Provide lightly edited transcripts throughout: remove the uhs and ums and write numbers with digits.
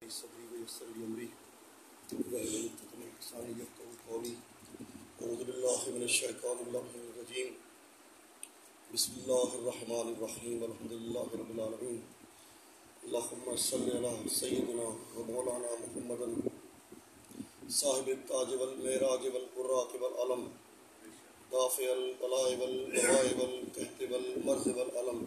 لي صدري ويسر لي أمري واحلل عقدة من لساني يفقهوا قولي أعوذ بالله من الشيطان اللعين الرجيم بسم الله الرحمن الرحيم الحمد لله رب العالمين اللهم صل على سيدنا ومولانا محمد صاحب التاج والمعراج والبراق والعلم دافع البلاء والبواء والقحط والمرض والألم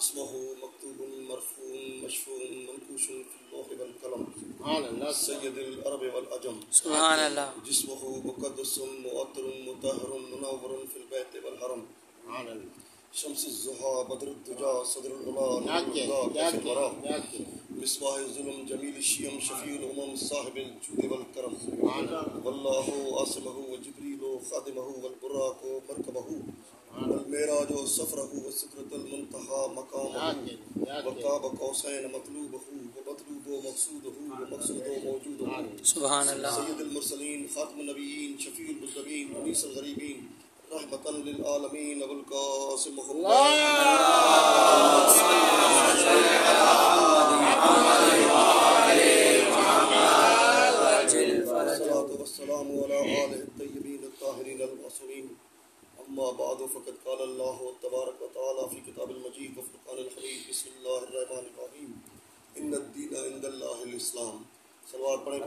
اسمه مكتوب مرفوع مشفوع منقوش في اللوح والقلم سبحان الله سید العرب والعجم سبحان اللہ جسمه مقدس مؤطر مطهر منور في البيت والحرم سبحان اللہ شمس الضحى بدر الدجى صدر العلا مصباح الظلم جمیل الشیم شفیع الامم صاحب الجود والکرم واللہ عاصمہ وجبریل خادمہ والبراق مرکبہ والمعراج سفرہ وسدرۃ المنتہى مقامہ وقاب قوسین مطلوبہ ومطلوب مقصودہ ومقصود موجودہ سبحان اللہ سید المرسلین خاتم النبیین شفیع المذنبین انیس الغریبین رحمتا للعالمین ابو القاسم محمد والسلام على آله الطيبين الطاهرين المعصومين أما بعد فقد قال الله تبارك وتعالى في كتاب المجيد وفرقان الحميد بسم الله الرحمن الرحيم إن الدين عند الله الإسلام صلوات پڑھیں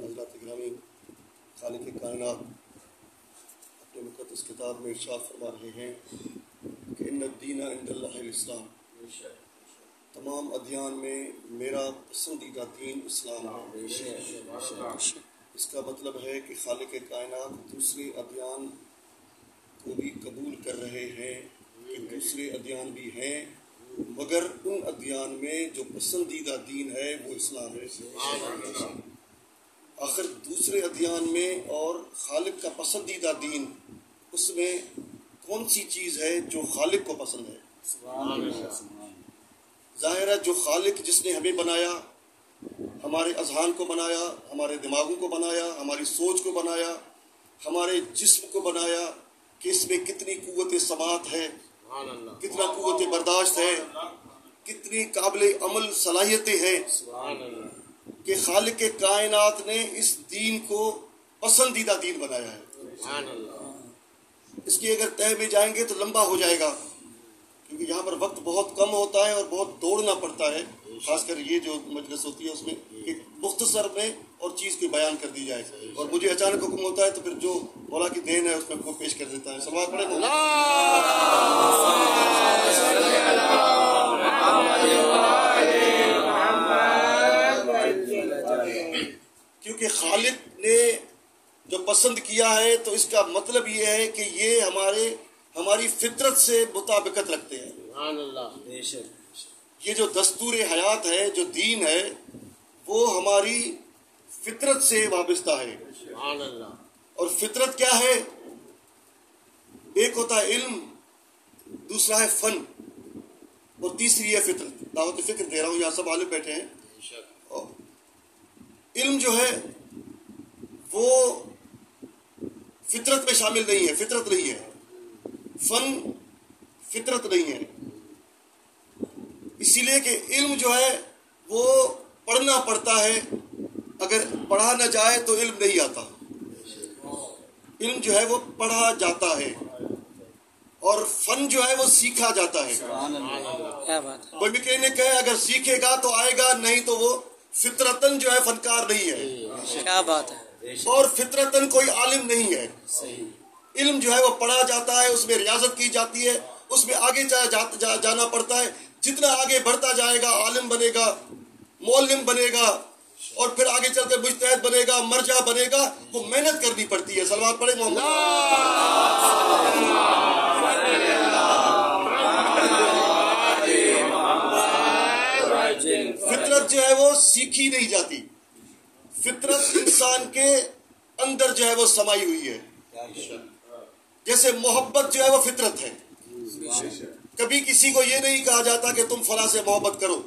حضرات گرامی خالق کائنات اپنے مقدس کتاب میں ارشاد فرما رہے ہیں کہ ان الدین عند اللہ الاسلام، تمام ادیان میں میرا پسندیدہ دین اسلام ہے۔ اس کا مطلب ہے کہ خالق کائنات دوسرے ادیان کو بھی قبول کر رہے ہیں کہ دوسرے ادیان بھی ہیں، مگر ان ادیان میں جو پسندیدہ دین ہے وہ اسلام ہے۔ آخر دوسرے ادیان میں اور خالق کا پسندیدہ دین، اس میں کون سی چیز ہے جو خالق کو پسند ہے؟ ظاہر ہے جو خالق جس نے ہمیں بنایا، ہمارے اذہان کو بنایا، ہمارے دماغوں کو بنایا، ہماری سوچ کو بنایا، ہمارے جسم کو بنایا کہ اس میں کتنی قوت سماعت ہے، کتنا قوت برداشت ہے، کتنی قابل عمل صلاحیتیں ہیں، کہ خالق کائنات نے اس دین کو پسندیدہ دین بنایا ہے۔ اس کی اگر تہ میں جائیں گے تو لمبا ہو جائے گا، کیونکہ یہاں پر وقت بہت کم ہوتا ہے اور بہت دوڑنا پڑتا ہے، خاص کر یہ جو مجلس ہوتی ہے اس میں ایک مختصر میں اور چیز کی بیان کر دی جائے، اور مجھے اچانک حکم ہوتا ہے تو پھر جو مولا کی دین ہے اس میں کو پیش کر دیتا ہے۔ صلوات پڑھیں کیونکہ خالق نے جو پسند کیا ہے تو اس کا مطلب یہ ہے کہ یہ ہماری فطرت سے مطابقت رکھتے ہیں۔ یہ جو دستور حیات ہے، جو دین ہے، وہ ہماری فطرت سے وابستہ ہے۔ اور فطرت کیا ہے؟ ایک ہوتا ہے علم، دوسرا ہے فن، اور تیسری ہے فطرت۔ دعوت فکر دے رہا ہوں، یہاں سب عالم بیٹھے ہیں۔ علم جو ہے وہ فطرت میں شامل نہیں ہے، فطرت نہیں ہے۔ فن فطرت نہیں ہے، اسی لیے کہ علم جو ہے وہ پڑھنا پڑتا ہے، اگر پڑھا نہ جائے تو علم نہیں آتا۔ علم جو ہے وہ پڑھا جاتا ہے، اور فن جو ہے وہ سیکھا جاتا ہے۔ کوئی میکینک ہے، اگر سیکھے گا تو آئے گا، نہیں تو وہ فطرتاً جو ہے فنکار نہیں ہے۔ کیا بات ہے۔ اور فطرتاً کوئی عالم نہیں ہے۔ علم جو ہے وہ پڑھا جاتا ہے، اس میں ریاضت کی جاتی ہے، اس میں آگے جانا پڑتا ہے۔ جتنا آگے بڑھتا جائے گا عالم بنے گا، معلم بنے گا، اور پھر آگے چل کے مجتہد بنے گا، مرجع بنے گا۔ وہ محنت کرنی پڑتی ہے۔ صلوات پڑھیں محمد۔ فطرت جو ہے وہ سیکھی نہیں جاتی، فطرت انسان کے اندر جو ہے وہ سمائی ہوئی ہے۔ جیسے محبت جو ہے وہ فطرت ہے، کبھی کسی کو یہ نہیں کہا جاتا کہ تم فلاں سے محبت کرو،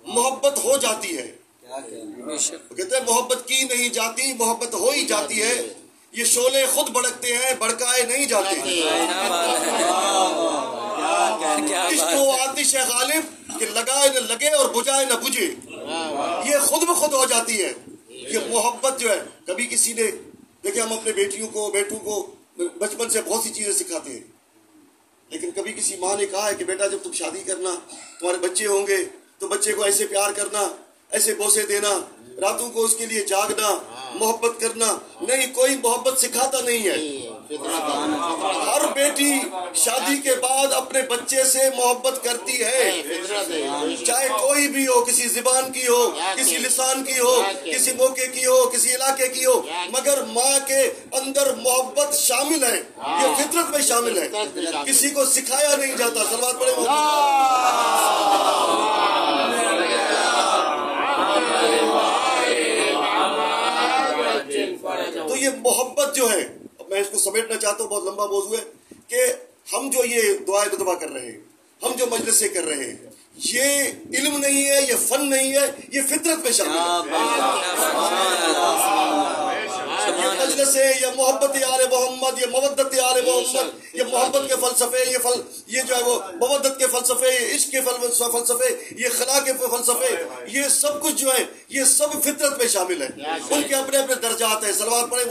محبت ہو جاتی ہے۔ کہتے ہیں محبت کی نہیں جاتی، محبت ہو ہی جاتی ہے۔ یہ شعلے خود بھڑکتے ہیں، بھڑکائے نہیں جاتے۔ کیا بات ہے، کیا عشق بات و ہے۔ آتش ہے غالب کہ لگائے نہ لگے اور بجھائے نہ بجھے، یہ خود بخود ہو جاتی ہے۔ یہ محبت جو ہے، کبھی کسی نے دیکھیں، ہم اپنے بیٹیوں کو بیٹوں کو بچپن سے بہت سی چیزیں سکھاتے ہیں، لیکن کبھی کسی ماں نے کہا ہے کہ بیٹا جب تم شادی کرنا، تمہارے بچے ہوں گے تو بچے کو ایسے پیار کرنا، ایسے بوسے دینا، راتوں کو اس کے لیے جاگنا، محبت کرنا؟ نہیں، کوئی محبت سکھاتا نہیں ہے۔ ہر بیٹی شادی کے بعد اپنے بچے سے محبت کرتی ہے، چاہے کوئی بھی ہو، کسی زبان کی ہو، کسی لسان کی ہو، کسی موقع کی ہو، کسی علاقے کی ہو، مگر ماں کے اندر محبت شامل ہے، یہ فطرت میں شامل ہے، کسی کو سکھایا نہیں جاتا۔ صلوات پڑھیں تو یہ محبت جو ہے، اب میں اس کو سمیٹنا چاہتا ہوں، بہت لمبا موضوع ہے، کہ ہم جو یہ دعائے ندبہ کر رہے ہیں، ہم جو مجلسیں کر رہے ہیں، یہ علم نہیں ہے، یہ فن نہیں ہے، یہ فطرت میں شامل ہے۔ یہ مجلس ہے، یہ محبت آل محمد، یہ مودت آل محمد، یہ محبت کے فلسفے، یہ جو ہے وہ مودت کے فلسفے، یہ عشق کے فلسفے، یہ خلا کے فلسفے، یہ سب کچھ جو ہے یہ سب فطرت میں شامل ہے، ان کے اپنے اپنے درجات ہیں۔ صلوات پڑھیں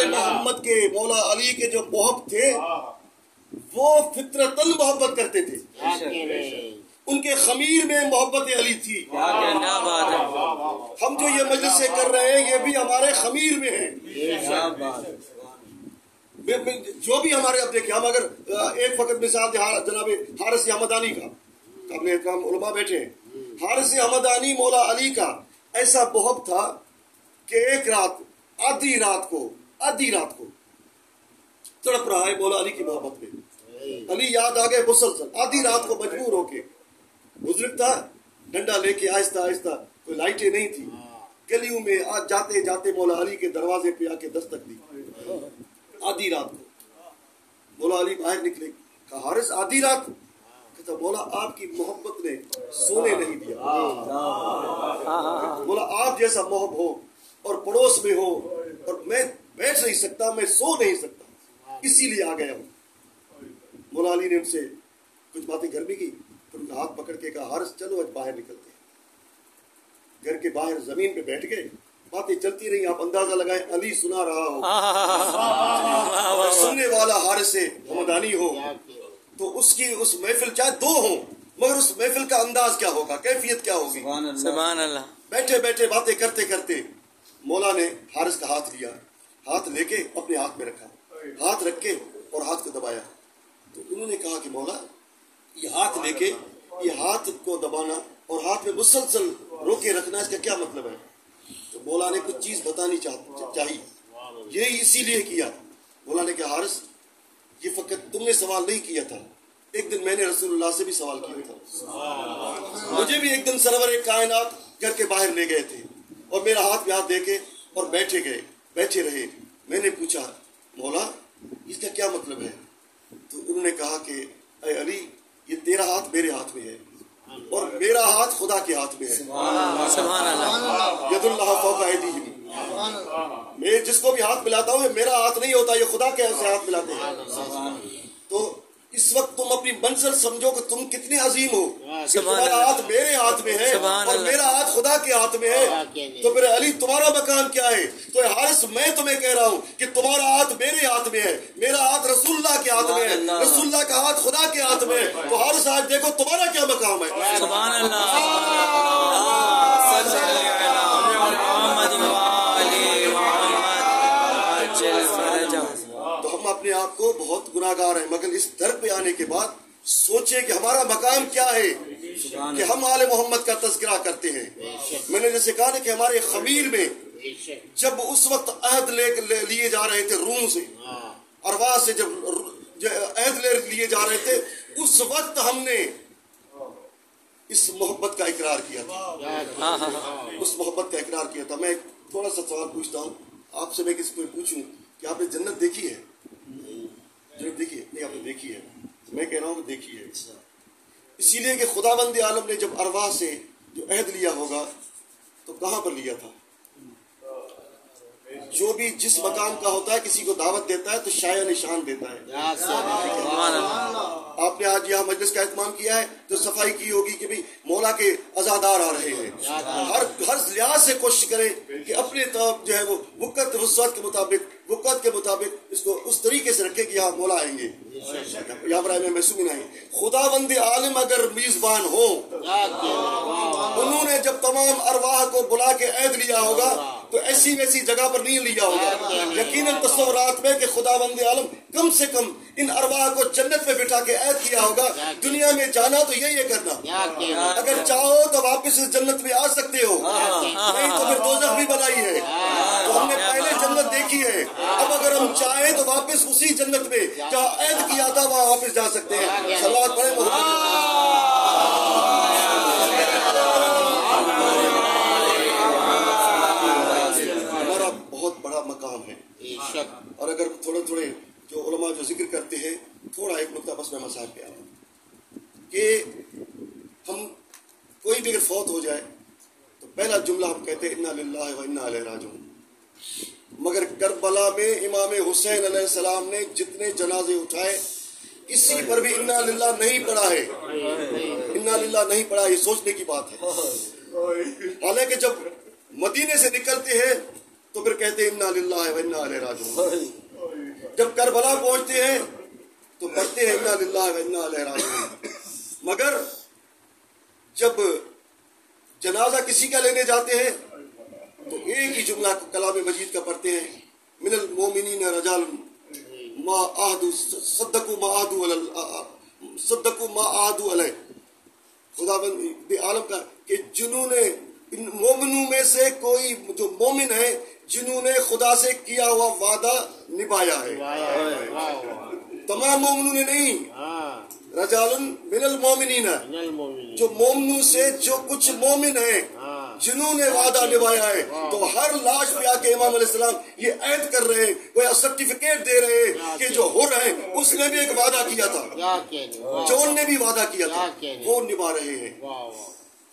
محمد کے، مولا علی کے جو محب تھے وہ فطرتاً محبت کرتے تھے، ان کے خمیر میں محبت علی تھی۔ کیا بات ہے، ہم جو یہ مجلسیں کر رہے ہیں یہ بھی ہمارے خمیر میں ہیں، جو بھی ہمارے، اب دیکھیں، ہم اگر ایک وقت مثال جناب حارث حمدانی کا، اپنے علماء بیٹھے ہیں، حارث حمدانی مولا علی کا ایسا محب تھا کہ ایک رات، آدھی رات کو تڑپ رہا ہے مولا علی کی محبت میں، علی یاد آ گئے مسلسل، آدھی رات کو مجبور ہو کے، بزرگ تھا، ڈنڈا لے کے آہستہ آہستہ، کوئی لائٹیں نہیں تھی، گلیوں میں جاتے جاتے مولا علی کے دروازے پہ آ کے دستک دی، آدھی رات کو مولا علی باہر نکلے، کہا حارث آدھی رات؟ کہتا مولا آپ کی محبت نے سونے نہیں دیا، مولا آپ جیسا محب ہو اور پڑوس میں ہو اور میں بیٹھ نہیں سکتا، میں سو نہیں سکتا، اسی لیے آ گیا ہوں۔ مولا علی نے ان سے کچھ باتیں گھر میں کی، پھر ان کا ہاتھ پکڑ کے کہا حارث چلو آج باہر نکلتے ہیں۔ گھر کے باہر زمین پہ بیٹھ گئے، باتیں چلتی رہی، آپ اندازہ لگائیں علی سنا رہا ہو، سننے والا حارث حمدانی ہو، تو اس محفل چاہے دو ہوں مگر اس محفل کا انداز کیا ہوگا، کیفیت کیا ہوگی۔ سبحان اللہ۔ بیٹھے بیٹھے باتیں کرتے کرتے مولا نے حارث کا ہاتھ لیا، ہاتھ لے کے اپنے ہاتھ میں رکھا، ہاتھ رکھ کے اور ہاتھ کو دبایا، تو انہوں نے کہا کہ مولا یہ ہاتھ لے کے یہ ہاتھ کو دبانا اور ہاتھ میں مسلسل روکے رکھنا، اس کا کیا مطلب ہے؟ تو مولا نے کچھ چیز بتانی چاہیے، یہی اسی لیے کیا۔ مولا نے کہا حارث یہ فقط تم نے سوال نہیں کیا تھا، ایک دن میں نے رسول اللہ سے بھی سوال کیا تھا، مجھے بھی ایک دن سرور کائنات گھر کے باہر لے گئے تھے اور میرا ہاتھ میں ہاتھ دے کے اور بیٹھے رہے، میں نے پوچھا مولا اس کا کیا مطلب ہے؟ تو انہوں نے کہا کہ اے علی یہ تیرا ہاتھ میرے ہاتھ میں ہے اور میرا ہاتھ خدا کے ہاتھ میں ہے، سبحان اللہ، ید اللہ فوق ایدیہم، میں جس کو بھی ہاتھ ملاتا ہوں یہ میرا ہاتھ نہیں ہوتا، یہ خدا کے ہاتھ ملاتے ہیں۔ تو اس وقت تم اپنی منزل سمجھو کہ تم کتنے عظیم ہو کہ تمہارا ہاتھ میرے ہاتھ میں ہے اور میرا ہاتھ خدا کے ہاتھ میں ہے، تو پھر علی تمہارا مقام کیا ہے؟ تو حارث میں تمہیں کہہ رہا ہوں کہ تمہارا ہاتھ میرے ہاتھ میں ہے، میرا ہاتھ رسول اللہ کے ہاتھ میں ہے، رسول اللہ کا ہاتھ خدا کے ہاتھ میں ہے، تو حارث آج دیکھو تمہارا کیا مقام ہے۔ سبحان اللہ۔ تو ہم اپنے آپ کو بہت گناہگار ہیں، مگر اس در پہ آنے کے بعد سوچیں کہ ہمارا مقام کیا ہے کہ ہم آل محمد کا تذکرہ کرتے ہیں۔ میں نے جیسے کہا کہ ہمارے خمیر میں جب اس وقت عہد لیے جا رہے تھے روم سے، ارواح سے جب عہد لیے جا رہے تھے، اس وقت ہم نے اس محبت کا اقرار کیا تھا، اس محبت کا اقرار کیا تھا۔ میں تھوڑا سا سوال پوچھتا ہوں آپ سے، میں کسی کو پوچھوں کہ آپ نے جنت دیکھی ہے؟ جو دیکھیے نہیں آپ نے دیکھی ہے، میں کہہ رہا ہوں کہ دیکھی ہے، اسی لیے کہ خداوند عالم نے جب ارواح سے جو عہد لیا ہوگا تو کہاں پر لیا تھا؟ جو بھی جس مقام کا ہوتا ہے کسی کو دعوت دیتا ہے تو شایع نشان دیتا ہے. سبحان اللہ. آپ نے آج یہاں مجلس کا اہتمام کیا ہے تو صفائی کی ہوگی کہ بھی مولا کے عزادار آ رہے ہیں. ہر لحاظ سے کوشش کریں کہ اپنے جو ہے وہ وقت وسعت کے مطابق اس کو اس طریقے سے رکھے کہ یہاں مولا آئیں گے. یہاں پر میں محسوس نہیں. خداوند عالم اگر میزبان ہو، انہوں نے جب تمام ارواح کو بلا کے عہد لیا ہوگا تو ایسی ویسی جگہ پر نہیں لیا ہوگا. یقیناً تصورات میں کہ خداوند عالم کم سے کم ان ارواح کو جنت میں بٹھا کے عہد کیا ہوگا دنیا میں جانا تو یہی کرنا. اگر چاہو تو واپس اس جنت میں آ سکتے ہو، نہیں تو پھر دوزخ بھی بنائی ہے. تو ہم نے پہلے جنت دیکھی ہے، اب اگر ہم چاہیں تو واپس اسی جنت میں جہاں عہد کیا تھا وہاں واپس جا سکتے ہیں. صلوات پڑھیں محمد. ہمارا بہت بڑا مقام ہے، اور اگر تھوڑے جو علماء جو ذکر کرتے ہیں، تھوڑا ایک نقطہ بس میں مسائل پہ آؤں کہ ہم کوئی بھی اگر فوت ہو جائے تو پہلا جملہ ہم کہتے ہیں انا للہ و انا الیہ راجعون. مگر کربلا میں امام حسین علیہ السلام نے جتنے جنازے اٹھائے کسی پر بھی انا للہ نہیں پڑھا ہے. انا للہ نہیں پڑھا، یہ سوچنے کی بات ہے. حالانکہ جب مدینے سے نکلتے ہیں تو پھر کہتے ہیں انا للہ و انا الیہ راجعون. جب کربلا پہنچتے ہیں تو پڑھتے ہیں انا للہ و انا الیہ راجعون. مگر جب جنازہ کسی کا لینے جاتے ہیں تو ایک ہی جملہ کلام مجید کا پڑھتے ہیں، من المومنین رجال ما عہدوا صدقوا ما عہدوا علیہ. خداوند عالم کا کہ جنہوں نے ان مومنوں میں سے کوئی جو مومن ہے جنہوں نے خدا سے کیا ہوا وعدہ نبھایا ہے. تمام مومنوں نے نہیں، رجال من المومنین، جو مومنوں سے جو کچھ مومن ہیں جنہوں نے وعدہ نبھایا ہے. تو ہر لاش پہ آ کے امام علیہ السلام یہ عہد کر رہے ہیں، وہ سرٹیفکیٹ دے رہے ہیں کہ جو ہو رہے ہیں اس نے بھی ایک وعدہ کیا تھا، جون نے بھی وعدہ کیا تھا، وہ نبھا رہے ہیں.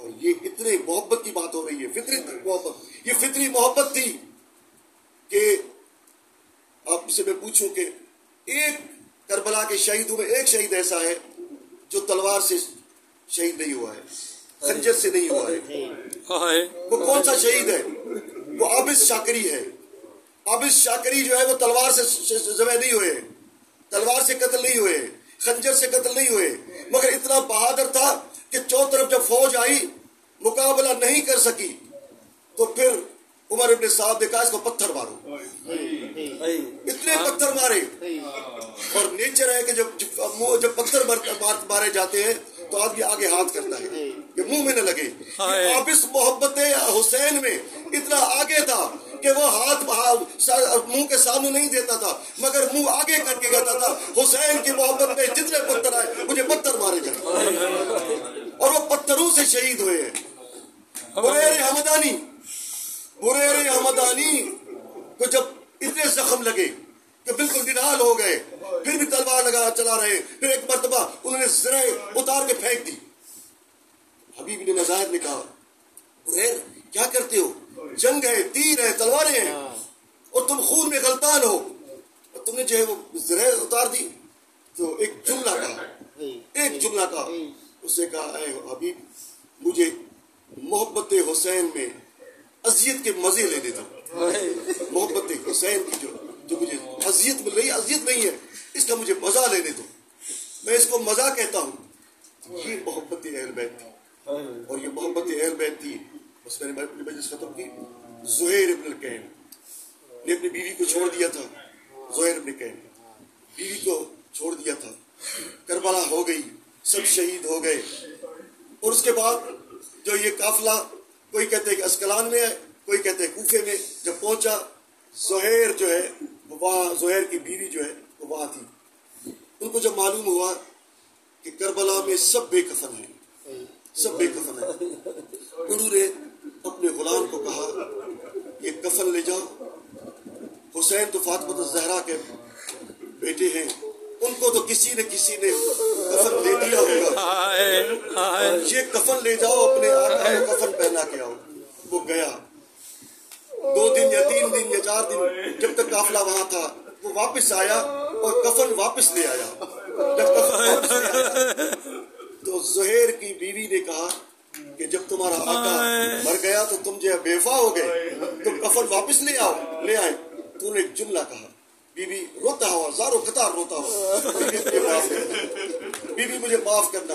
اور یہ اتنے محبت کی بات ہو رہی ہے، فطری محبت. یہ فطری محبت تھی کہ آپ سے میں پوچھوں کہ ایک کربلا کے شہیدوں میں ایک شہید ایسا ہے جو تلوار سے شہید نہیں ہوا ہے، خنجر سے نہیں ہوا ہے. وہ کون سا شہید ہے؟ وہ عابد شاکری ہے. عابد شاکری جو ہے وہ تلوار سے ذبح نہیں ہوئے، تلوار سے قتل نہیں ہوئے، خنجر سے قتل نہیں ہوئے، مگر اتنا بہادر تھا کہ چوں طرف جب فوج آئی مقابلہ نہیں کر سکی تو پھر عمر ابن صاحب نے کہا اس کو پتھر مارو. اتنے پتھر مارے. اور نیچر ہے کہ جب پتھر مارے جاتے ہیں تو آدمی آگے ہاتھ کرتا ہے کہ منہ میں نہ لگے. اب اس محبت حسین میں اتنا آگے تھا کہ وہ ہاتھ منہ کے سامنے نہیں دیتا تھا مگر منہ آگے کر کے کہتا تھا حسین کی محبت میں جتنے پتھر آئے مجھے پتھر مارے جائیں. اور وہ پتھروں سے شہید ہوئے ہیں. بریر حمدانی کو جب اتنے زخم لگے کہ بالکل نڈال ہو گئے، پھر بھی تلوار لگا چلا رہے. پھر ایک مرتبہ انہوں نے زرہ اتار کے پھینک دی. حبیب بن نزار نے کہا بریر کیا کرتے ہو؟ جنگ ہے، تیر ہے، تلواریں ہیں اور تم خون میں غلطان ہو، اور تم نے جو ہے وہ زرہ اتار دی. تو ایک جملہ کہا اس نے کہا اے حبیب مجھے محبت حسین میں اذیت کے مزے لینے دو. محبت حسین کی جو مجھے اذیت مل رہی، اذیت نہیں ہے، اس کا مجھے مزہ لینے دو. میں اس کو مزہ کہتا ہوں. یہ محبت اہل بیت تھی. اور یہ محبت اہل بیت تھی. بس میں نے اپنی مجلس ختم کی. زہیر ابن الکین نے اپنی بیوی کو چھوڑ دیا تھا. زہیر ابن الکین بیوی کو چھوڑ دیا تھا. کربلا ہو گئی، سب شہید ہو گئے. اور اس کے بعد جو یہ قافلہ کوئی کہتے ہیں کہ اسکلان میں ہے، کوئی کہتے ہیں کوفے میں. جب پہنچا زہیر جو ہے وہاں، زہیر کی بیوی جو ہے وہ وہاں تھی. ان کو جب معلوم ہوا کہ کربلا میں سب بے کفن ہیں، سب بے کفن ہیں، انہوں نے اپنے غلام کو کہا یہ کفن لے جاؤ. حسین تو فاطمہ الزہرا کے بیٹے ہیں، ان کو تو کسی نے کفن دے دیا ہوگا، یہ کفن لے جاؤ اپنے آقا کو کفن پہنا کے آؤ۔ وہ گیا 2 دن یا 3 دن یا 4 دن جب تک قافلہ وہاں تھا، وہ واپس آیا اور کفن واپس لے آیا۔ جب کفن واپس لے آیا تو زہیر کی بیوی نے کہا کہ جب تمہارا آقا مر گیا تو تم جو بے وفا ہو گئے، تم کفن واپس لے آئے۔ تو نے ایک جملہ کہا، بیوی روتا ہوا زارو قطار روتا ہوا، بیوی مجھے معاف کرنا،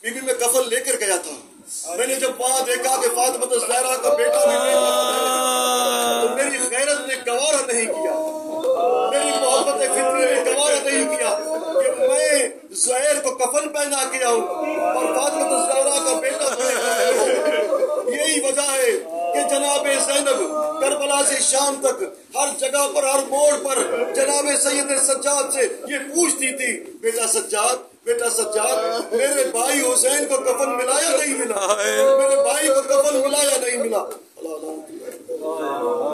بیوی میں کفن لے کر گیا تھا، میں نے جب وہاں دیکھا کہ فاطمہ الزہرا کا بیٹا بھی بے وفا ہے تو میری غیرت نے گوارا نہیں کیا، میری محبت فطری نے گوارا نہیں کیا کہ میں زہیر کو کفن پہنا کے آؤں اور فاطمہ الزہرا کا بیٹا ہو۔ یہی وجہ ہے کہ جناب زینب کربلا سے شام تک ہر جگہ پر، ہر موڑ پر جناب سید سجاد سے یہ پوچھتی تھی، بیٹا سجاد میرے بھائی حسین کو کفن ملا یا نہیں ملا، میرے بھائی کو کفن ملا یا نہیں ملا۔